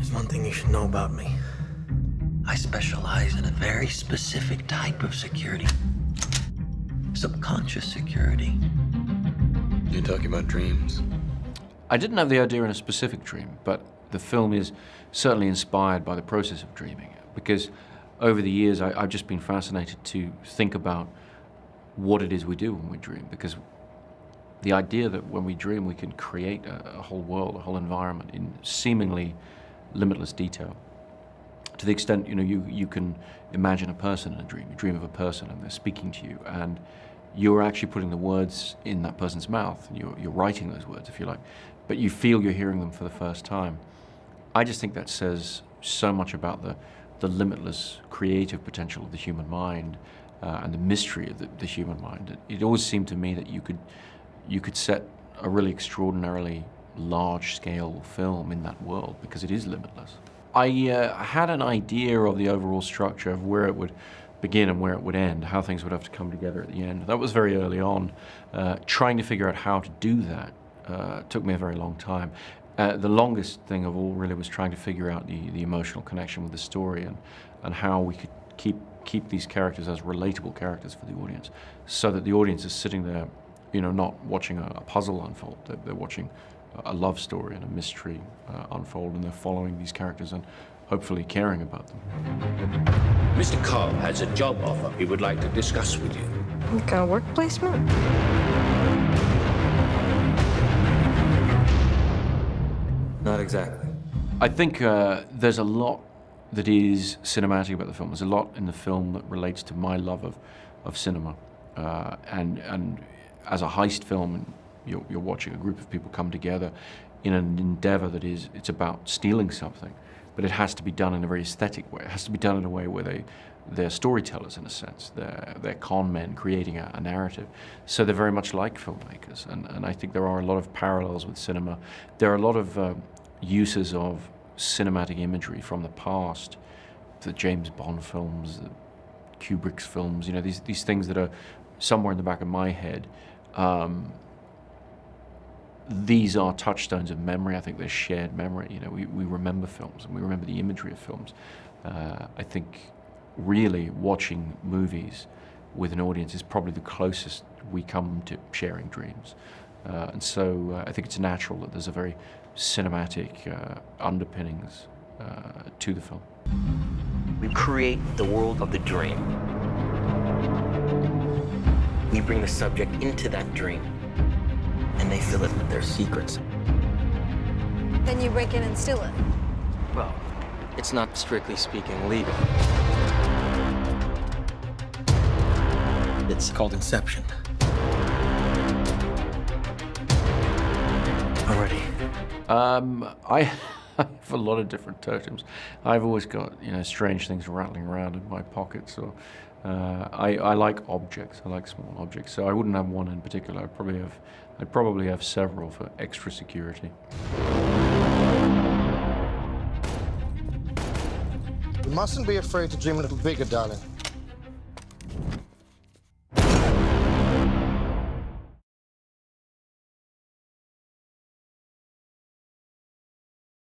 There's one thing you should know about me. I specialize in a very specific type of security. Subconscious security. You're talking about dreams? I didn't have the idea in a specific dream, but the film is certainly inspired by the process of dreaming, because over the years I've just been fascinated to think about what it is we do when we dream, because the idea that when we dream we can create a whole world, a whole environment in seemingly limitless detail. To the extent, you can imagine a person in a dream. You dream of a person and they're speaking to you, and you're actually putting the words in that person's mouth, and you're writing those words, if you like, but you feel you're hearing them for the first time. I just think that says so much about the limitless creative potential of the human mind and the mystery of the human mind. It always seemed to me that you could set a really extraordinarily large-scale film in that world because it is limitless. I had an idea of the overall structure of where it would begin and where it would end, how things would have to come together at the end. That was very early on. Trying to figure out how to do that took me a very long time. The longest thing of all really was trying to figure out the emotional connection with the story and how we could keep these characters as relatable characters for the audience, so that the audience is sitting there, not watching a puzzle unfold. They're watching a love story and a mystery unfold, and they're following these characters and hopefully caring about them. Mr. Cobb has a job offer he would like to discuss with you. Like a work placement? Not exactly. I think there's a lot that is cinematic about the film. There's a lot in the film that relates to my love of cinema. And as a heist film, you're watching a group of people come together in an endeavor that it's about stealing something, but it has to be done in a very aesthetic way. It has to be done in a way where they're storytellers, in a sense. They're con men creating a narrative. So they're very much like filmmakers, and I think there are a lot of parallels with cinema. There are a lot of uses of cinematic imagery from the past, the James Bond films, the Kubrick's films, these things that are somewhere in the back of my head. These are touchstones of memory. I think they're shared memory. We remember films and we remember the imagery of films. I think really watching movies with an audience is probably the closest we come to sharing dreams. And so I think it's natural that there's a very cinematic underpinnings to the film. We create the world of the dream. We bring the subject into that dream, and they fill it with their secrets. Then you break in and steal it. Well, it's not strictly speaking legal. It's called Inception. Already. I have a lot of different totems. I've always got strange things rattling around in my pockets. Or I like objects. I like small objects. So I wouldn't have one in particular. I'd probably have several for extra security. You mustn't be afraid to dream a little bigger, darling.